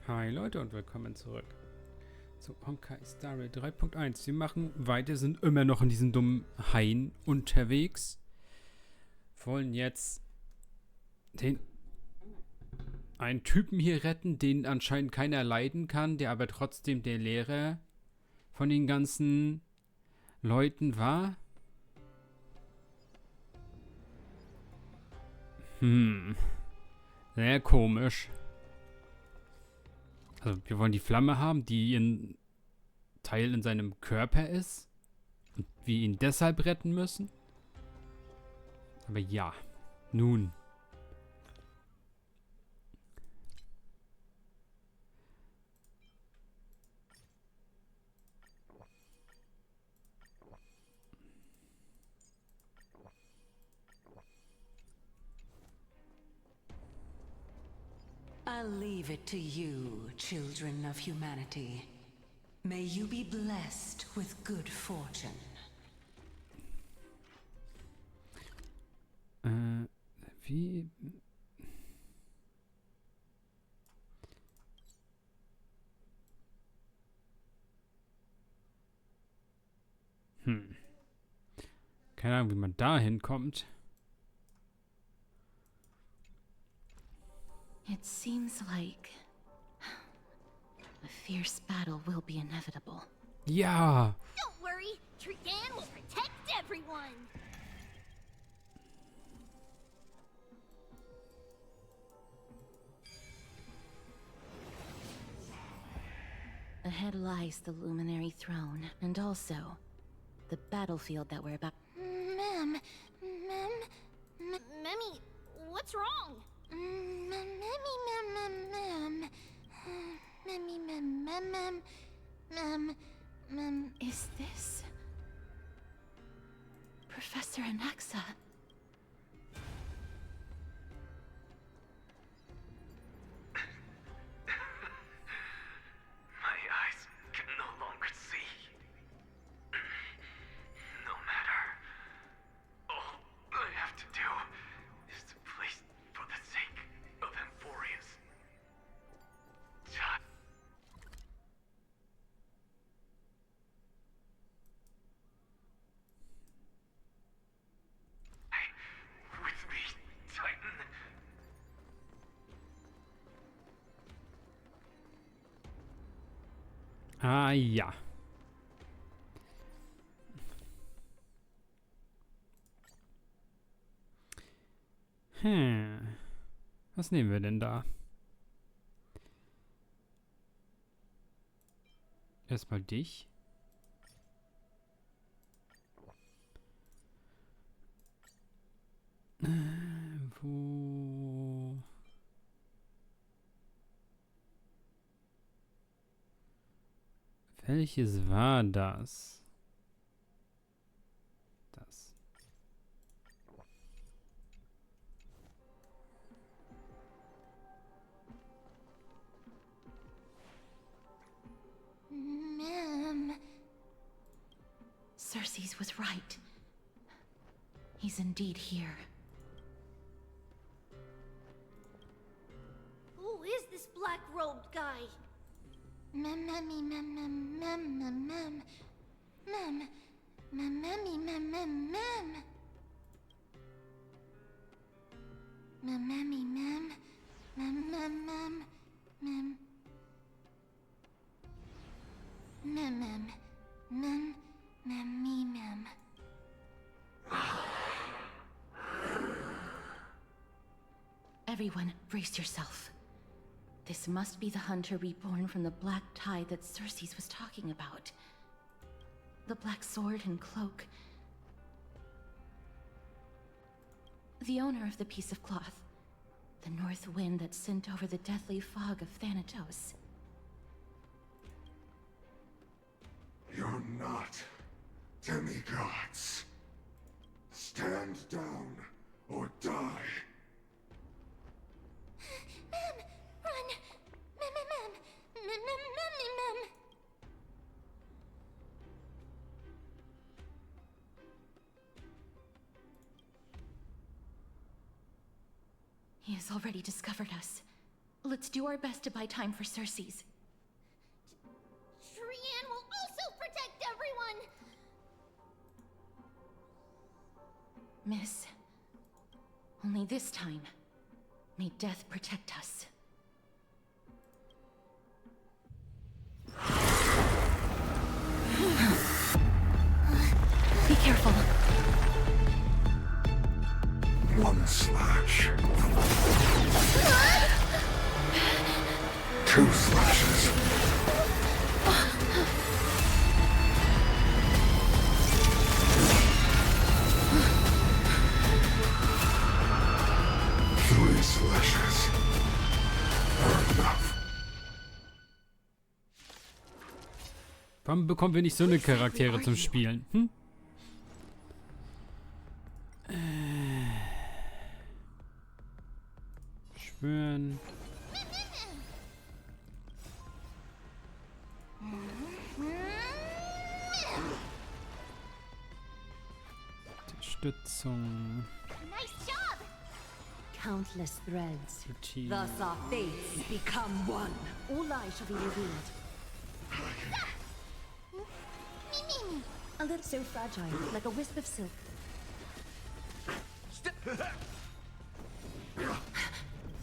Hi Leute und willkommen zurück zu Honkai Star Rail 3.1. Wir machen weiter, sind immer noch in diesem dummen Hain unterwegs. Wollen jetzt einen Typen hier retten, den anscheinend keiner leiden kann, der aber trotzdem der Lehrer von den ganzen Leuten war. Sehr komisch. Also wir wollen die Flamme haben, die ein Teil in seinem Körper ist. Und wir ihn deshalb retten müssen. Aber ja, nun. I'll leave it to you, children of humanity. May you be blessed with good fortune. Wie? Keine Ahnung, wie man da hinkommt. It seems like a fierce battle will be inevitable. Ja! Don't worry, Trigan will protect everyone. Ahead lies the Luminary Throne, and also the battlefield that we're about. Mem, Memmy, what's wrong? Is this Professor Anaxa? My eyes can no longer see. No matter. All I have to do is to place for the sake of Emphoria's child. With me, Titan. Ah ja. Was nehmen wir denn da? Erstmal dich. Wo? Welches war das? Das. Mem. Circes was right. He's indeed here. Who is this black-robed guy? Mem. Everyone, brace yourself. This must be the hunter reborn from the black tide that Circes was talking about. The black sword and cloak. The owner of the piece of cloth. The north wind that sent over the deathly fog of Thanatos. You're not demigods. Stand down or die. Mem, run! Mem. He has already discovered us. Let's do our best to buy time for Cersei's. Trian will also protect everyone! Miss, only this time, may death protect us. Be careful. One slash. Two slashes. Three slashes. Enough. Warum bekommen wir nicht so eine Charaktere zum Spielen? Hm? Schwören. Unterstützung. Nice job! Countless threads. Routine. Thus our fates become one. All lies shall be revealed. A little so fragile, like a wisp of silk.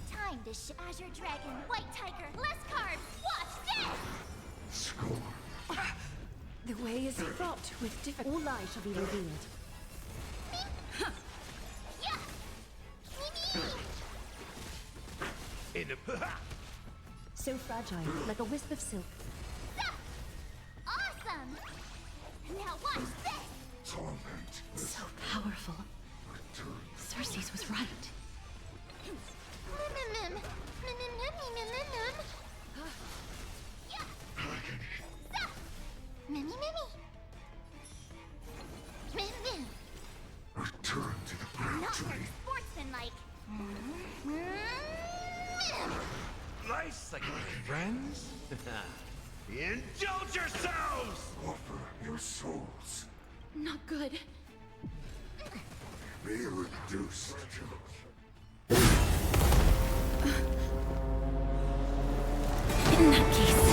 Time to Azure Dragon, White Tiger, less cards! Watch this! Score. The way is fraught with difficult. All lies shall be revealed. Yeah! So fragile, like a wisp of silk. Awesome! Now watch this! Torment. So powerful. Cersei's was right. Return to the Not ground. very sportsmanlike. Nice, like my friends. Indulge yourselves! Offer your souls. Not good. Be reduced to In that case.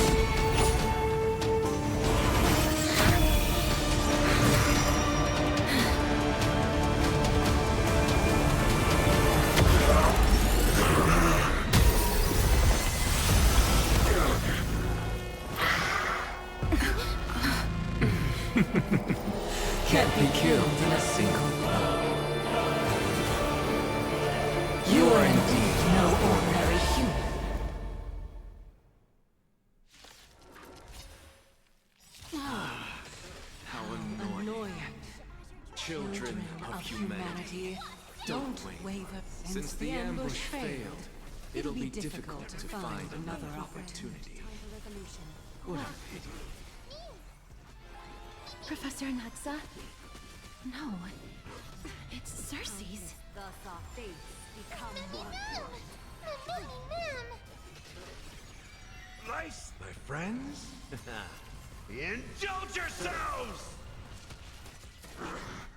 Can't be killed in a single blow. You are indeed no ordinary human. How annoying. Children of humanity, don't waver. Since the ambush failed, it'll be difficult to find another opportunity. What a pity. Professor Anaxa? No. It's Cersei's. Thus our fates become one. Nice, my friends. Indulge yourselves!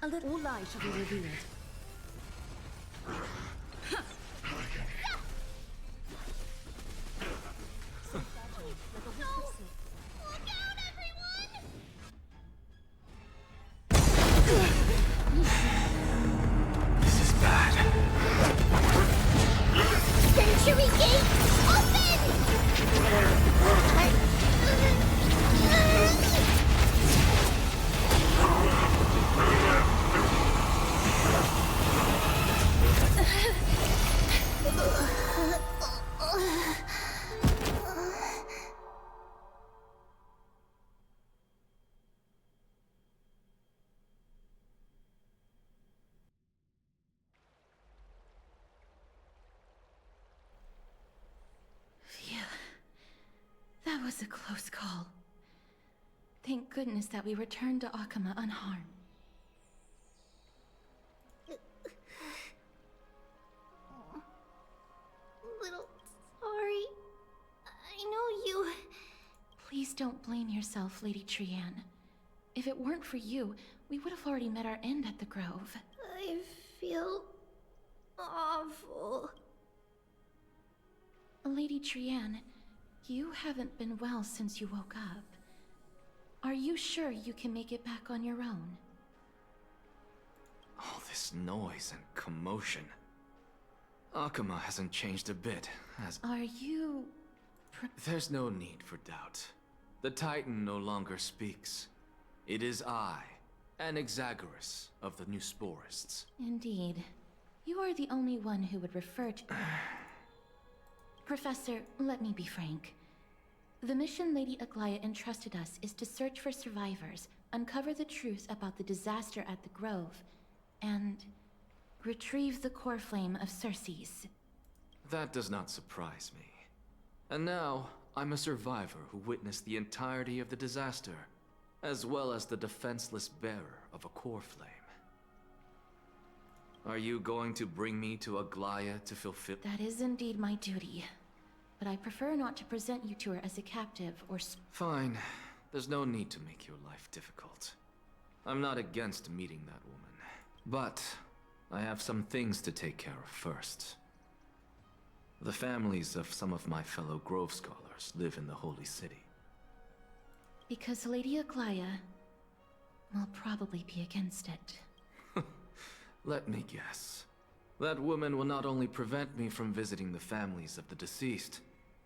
A little. All lies shall be revealed. So fragile, like a wisp of silk. Look out, everyone! This is bad. Century Gate, open! Phew. That was a close call. Thank goodness that we returned to Akama unharmed. Little sorry. I know you. Please don't blame yourself, Lady Trian. If it weren't for you, we would have already met our end at the Grove. I feel awful. Lady Trianne, you haven't been well since you woke up. Are you sure you can make it back on your own? All this noise and commotion. Akuma hasn't changed a bit, has... Are you... There's no need for doubt. The Titan no longer speaks. It is I, Anaxagoras of the New Sporists. Indeed. You are the only one who would refer to... Professor, let me be frank. The mission Lady Aglaia entrusted us is to search for survivors, uncover the truth about the disaster at the Grove, and retrieve the core flame of Circes. That does not surprise me. And now, I'm a survivor who witnessed the entirety of the disaster, as well as the defenseless bearer of a core flame. Are you going to bring me to Aglaia to fulfill— That is indeed my duty. But I prefer not to present you to her as a captive or— Fine. There's no need to make your life difficult. I'm not against meeting that woman. But I have some things to take care of first. The families of some of my fellow Grove Scholars live in the Holy City. Because Lady Aglaia will probably be against it. Let me guess. That woman will not only prevent me from visiting the families of the deceased,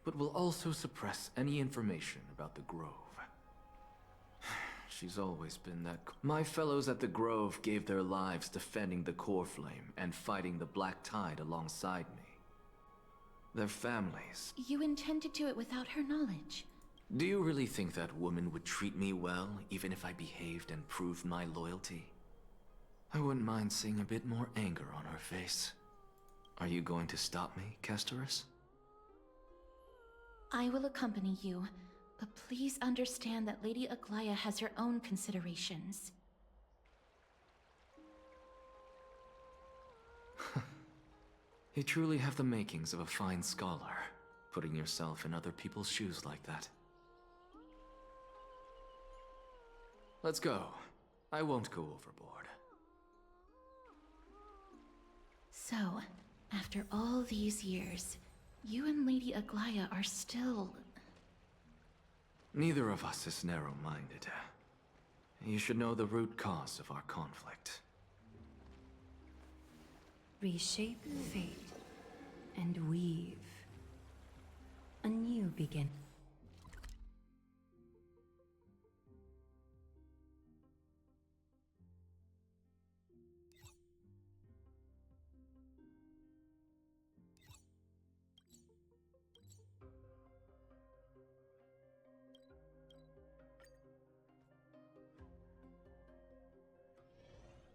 but will also suppress any information about the Grove. She's always been that... My fellows at the Grove gave their lives defending the core flame and fighting the Black Tide alongside me. Their families... You intend to do it without her knowledge? Do you really think that woman would treat me well, even if I behaved and proved my loyalty? I wouldn't mind seeing a bit more anger on her face. Are you going to stop me, Castorus? I will accompany you, but please understand that Lady Aglaia has her own considerations. You truly have the makings of a fine scholar, putting yourself in other people's shoes like that. Let's go. I won't go overboard. So, after all these years, you and Lady Aglaia are still... Neither of us is narrow-minded. You should know the root cause of our conflict. Reshape fate and weave a new beginning.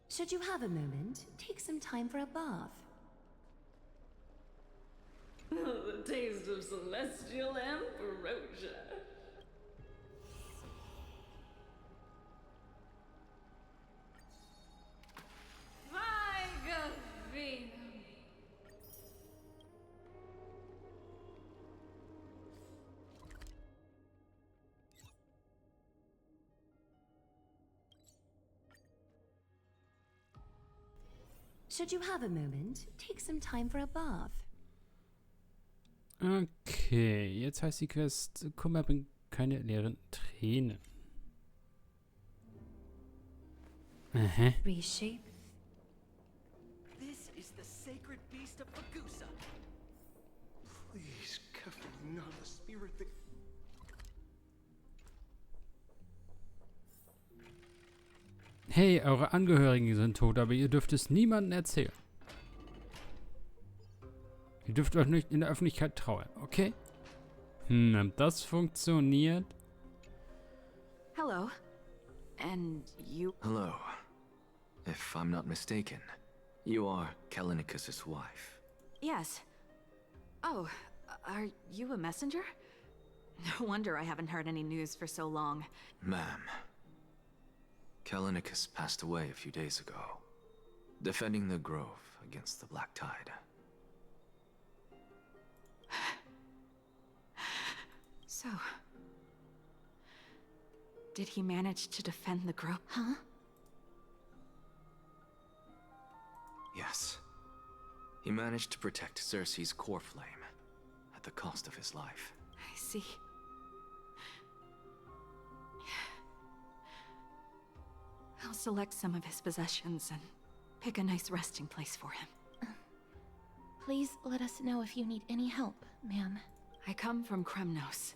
Should you have a moment, take some time for a bath. The taste of celestial ambrosia. Should you have a moment, take some time for a bath. Okay, jetzt heißt die Quest, Kummer bringt keine leeren Tränen. Aha. Reshape. This is the sacred beast of Ragusa. Please, Kefir, not a spirit that... Hey, eure Angehörigen sind tot, aber ihr dürft es niemandem erzählen. Ihr dürft euch nicht in der Öffentlichkeit trauern, okay? Das funktioniert. Hello. And you... Hello. If I'm not mistaken, you are Kallinicus' wife. Yes. Oh, are you a messenger? No wonder I haven't heard any news for so long. Ma'am, Kallinicus passed away a few days ago, defending the Grove against the Black Tide. So... did he manage to defend the Grove? Huh? Yes. He managed to protect Circe's core flame. At the cost of his life. I see. I'll select some of his possessions and pick a nice resting place for him. Please let us know if you need any help, ma'am. I come from Kremnos.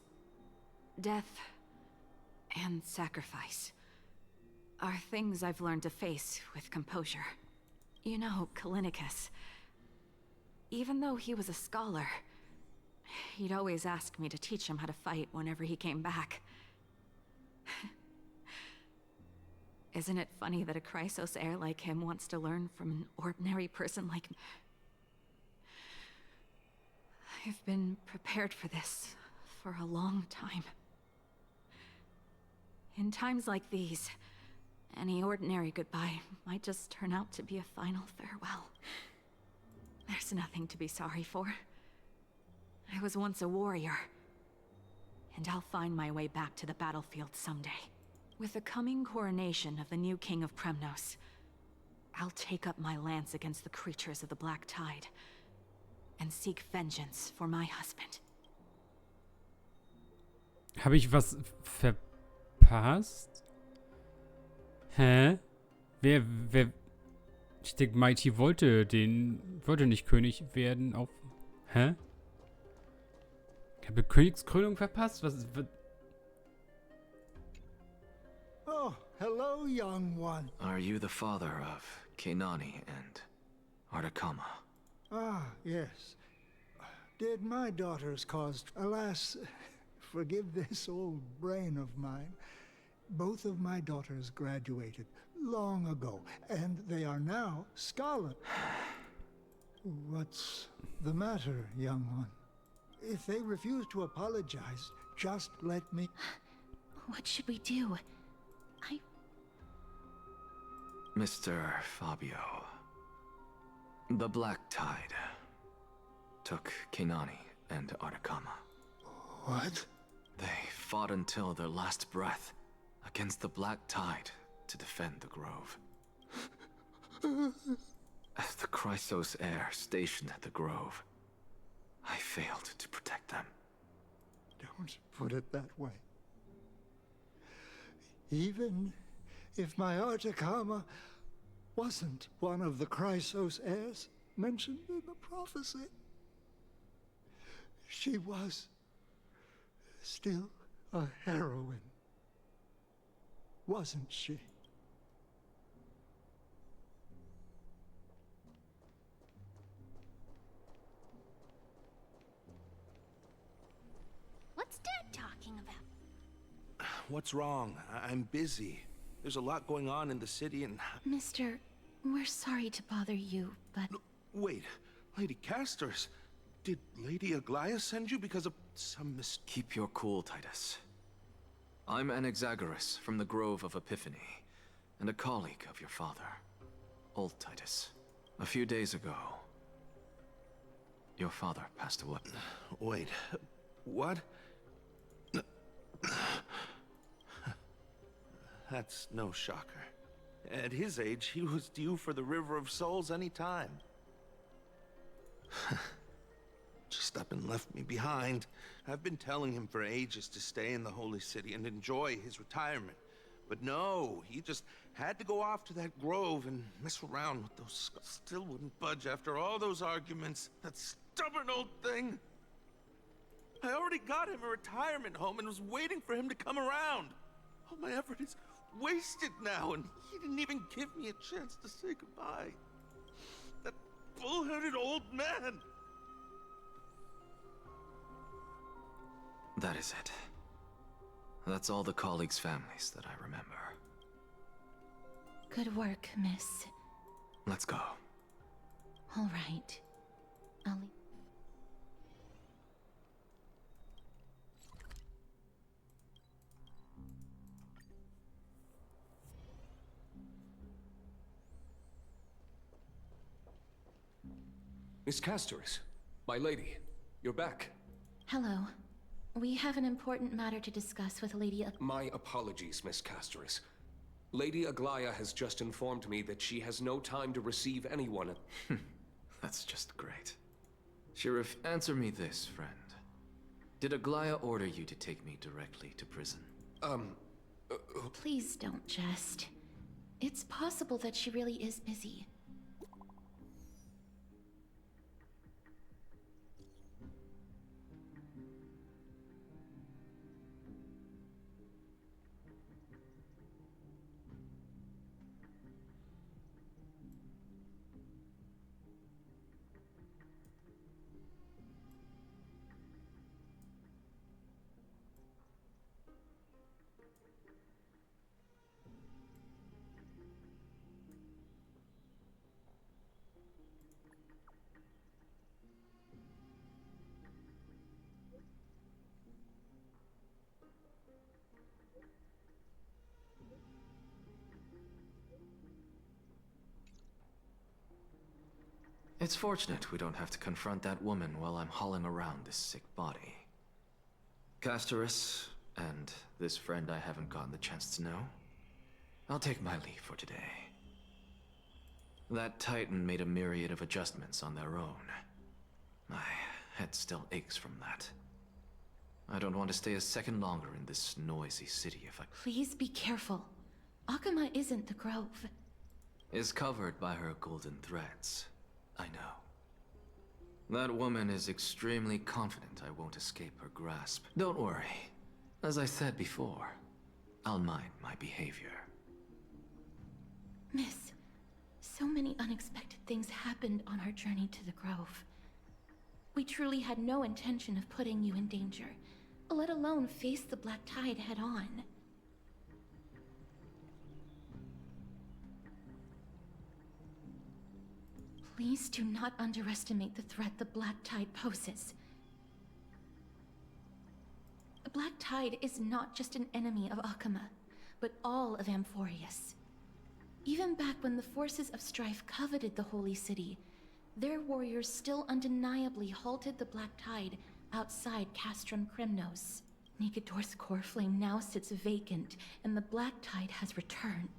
Death and sacrifice are things I've learned to face with composure. You know, Kalinicus, even though he was a scholar, he'd always ask me to teach him how to fight whenever he came back. Isn't it funny that a Chrysos heir like him wants to learn from an ordinary person like me? I've been prepared for this for a long time. In times like these, any ordinary goodbye might just turn out to be a final farewell. There's nothing to be sorry for. I was once a warrior, and I'll find my way back to the battlefield someday. With the coming coronation of the new king of Kremnos, I'll take up my lance against the creatures of the Black Tide and seek vengeance for my husband. Habe ich was verpasst? Hä? Wer, ich denke, Mighty wollte nicht König werden auf... Hä? Ich habe Königskrönung verpasst? Was... Oh, hello, young one. Are you the father of Kenani and Artakama? Ah, yes. Did my daughters cause... Alas, forgive this old brain of mine. Both of my daughters graduated long ago, and they are now scholars. What's the matter, young one? If they refuse to apologize, just let me... What should we do? Mr. Fabio, the Black Tide took Kenani and Artakama. What? They fought until their last breath against the Black Tide to defend the Grove. As the Chrysos heir stationed at the Grove, I failed to protect them. Don't put it that way. Even if my Artakama wasn't one of the Chrysos heirs mentioned in the prophecy, she was still a heroine, wasn't she? What's Dad talking about? What's wrong? I'm busy. There's a lot going on in the city and... Mister, we're sorry to bother you, but... No, wait, Lady Castors, did Lady Aglaia send you because of some Keep your cool, Titus. I'm Anaxagoras from the Grove of Epiphany, and a colleague of your father, old Titus. A few days ago, your father passed away. Wait, what? That's no shocker. At his age, he was due for the River of Souls any time. Just up and left me behind. I've been telling him for ages to stay in the Holy City and enjoy his retirement. But no, he just had to go off to that grove and mess around with those... Still wouldn't budge after all those arguments. That stubborn old thing. I already got him a retirement home and was waiting for him to come around. All my effort is wasted now, and he didn't even give me a chance to say goodbye. That bull-headed old man. That is it. That's all the colleagues' families that I remember. Good work, miss. Let's go. All right. I'll leave. Miss Castors, my lady, you're back. Hello. We have an important matter to discuss with Lady My apologies, Miss Castors. Lady Aglaia has just informed me that she has no time to receive anyone. That's just great. Sheriff, answer me this, friend. Did Aglaya order you to take me directly to prison? Please don't jest. It's possible that she really is busy. It's fortunate we don't have to confront that woman while I'm hauling around this sick body. Castorus, and this friend I haven't gotten the chance to know, I'll take my leave for today. That Titan made a myriad of adjustments on their own. My head still aches from that. I don't want to stay a second longer in this noisy city if I... Please be careful. Akama isn't the Grove. Is covered by her golden threads. I know. That woman is extremely confident I won't escape her grasp. Don't worry. As I said before, I'll mind my behavior. Miss, so many unexpected things happened on our journey to the Grove. We truly had no intention of putting you in danger, let alone face the Black Tide head-on. Please do not underestimate the threat the Black Tide poses. The Black Tide is not just an enemy of Akama, but all of Amphorius. Even back when the forces of strife coveted the Holy City, their warriors still undeniably halted the Black Tide outside Castrum Kremnos. Nigador's core flame now sits vacant, and the Black Tide has returned.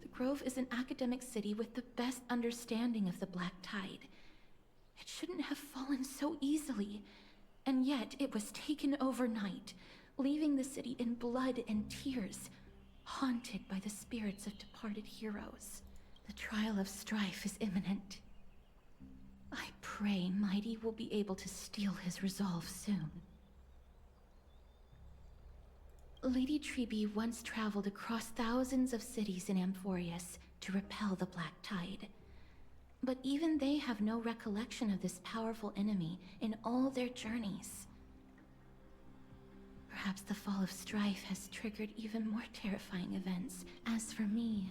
The Grove is an academic city with the best understanding of the Black Tide. It shouldn't have fallen so easily, and yet it was taken overnight, leaving the city in blood and tears, haunted by the spirits of departed heroes. The trial of strife is imminent. I pray Mighty will be able to steal his resolve soon. Lady Trebe once traveled across thousands of cities in Amphorius to repel the Black Tide. But even they have no recollection of this powerful enemy in all their journeys. Perhaps the fall of strife has triggered even more terrifying events. As for me,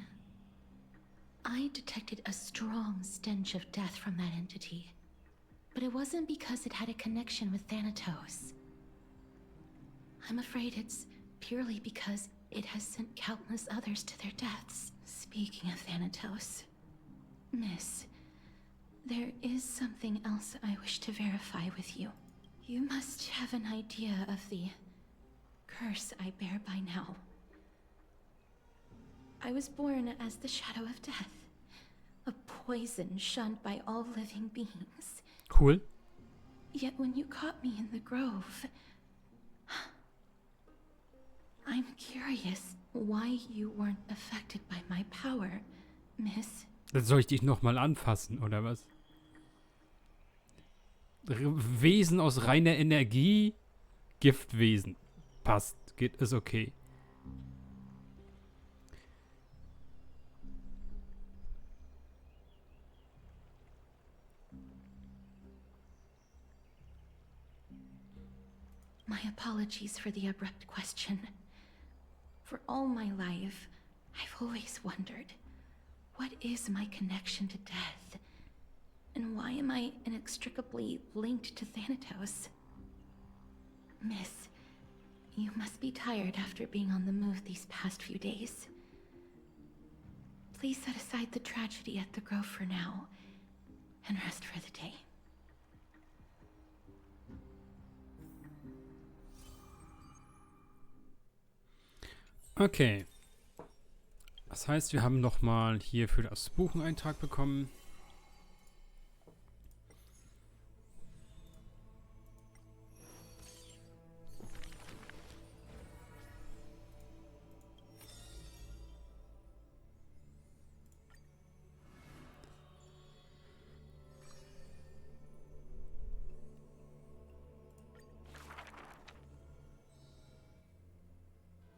I detected a strong stench of death from that entity. But it wasn't because it had a connection with Thanatos. I'm afraid it's purely because it has sent countless others to their deaths. Speaking of Thanatos, Miss, there is something else I wish to verify with you. You must have an idea of the curse I bear by now. I was born as the shadow of death, a poison shunned by all living beings. Cool. Yet when you caught me in the Grove, I'm curious why you weren't affected by my power, Miss. Dann soll ich dich nochmal anfassen, oder was? Wesen aus reiner Energie, Giftwesen. Passt, ist okay. My apologies for the abrupt question. For all my life, I've always wondered, what is my connection to death? And why am I inextricably linked to Thanatos? Miss, you must be tired after being on the move these past few days. Please set aside the tragedy at the Grove for now, and rest for the day. Okay. Das heißt, wir haben nochmal hier für das Buch einen Eintrag bekommen.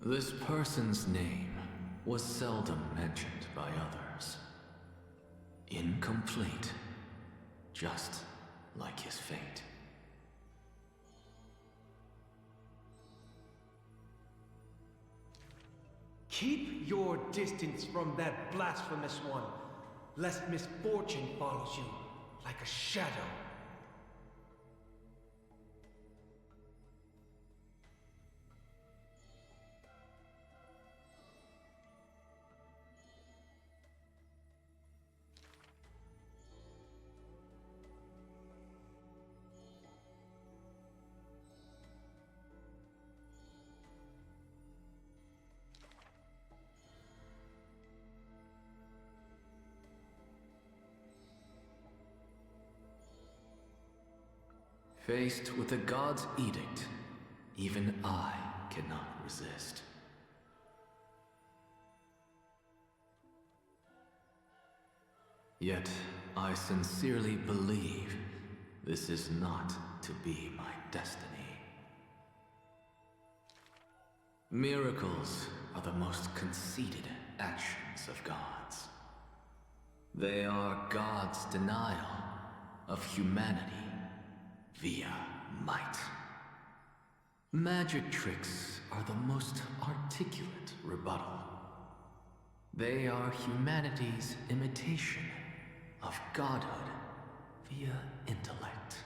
This person's name was seldom mentioned by others. Incomplete, just like his fate. Keep your distance from that blasphemous one, lest misfortune follows you like a shadow. Faced with a god's edict, even I cannot resist. Yet, I sincerely believe this is not to be my destiny. Miracles are the most conceited actions of gods. They are God's denial of humanity via might. Magic tricks are the most articulate rebuttal. They are humanity's imitation of godhood via intellect.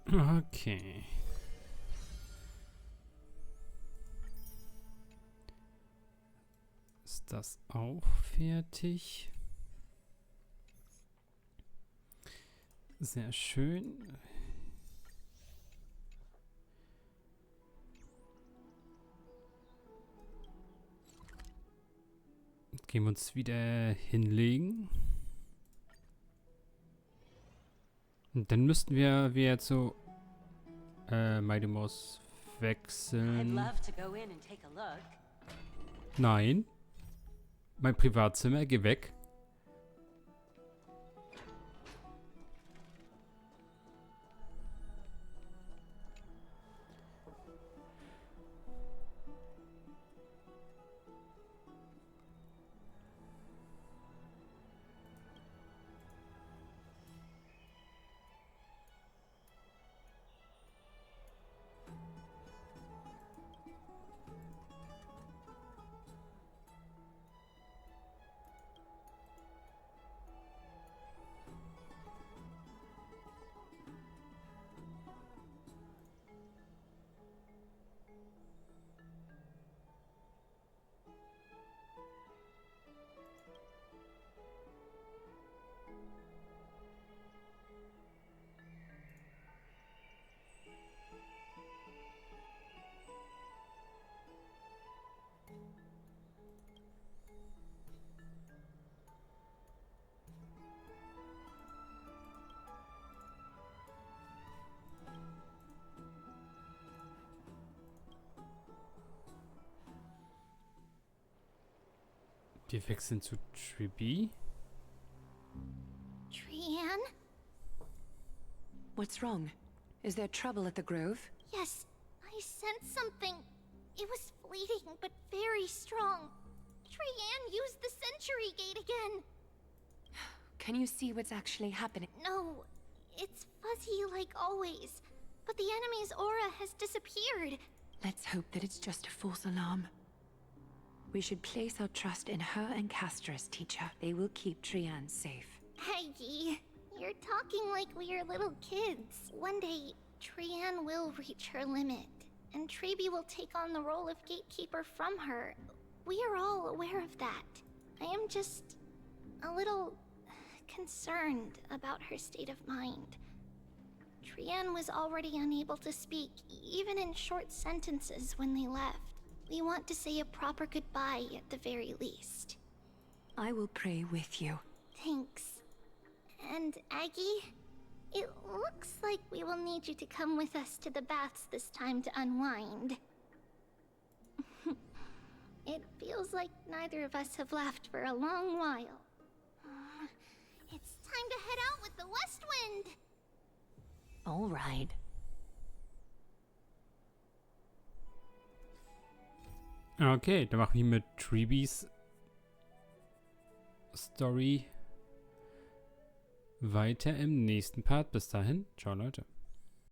Okay. Ist das auch fertig? Sehr schön. Gehen wir uns wieder hinlegen. Und dann müssten wir jetzt so Mighty Mouse wechseln. Nein. Mein Privatzimmer, geh weg. Wir wechseln zu Triby. Trianne? What's wrong? Is there trouble at the Grove? Yes, I sensed something. It was fleeting, but very strong. Trianne used the Century Gate again. Can you see what's actually happening? No, it's fuzzy like always. But the enemy's aura has disappeared. Let's hope that it's just a false alarm. We should place our trust in her and Castris, teacher. They will keep Trianne safe. Aggie, you're talking like we are little kids. One day, Trianne will reach her limit, and Triby will take on the role of gatekeeper from her. We are all aware of that. I am just a little concerned about her state of mind. Trianne was already unable to speak, even in short sentences when they left. We want to say a proper goodbye at the very least. I will pray with you. Thanks. And Aggie, it looks like we will need you to come with us to the baths this time to unwind. It feels like neither of us have laughed for a long while. It's time to head out with the West Wind! All right. Okay, dann machen wir mit Tribys Story weiter im nächsten Part. Bis dahin, ciao Leute.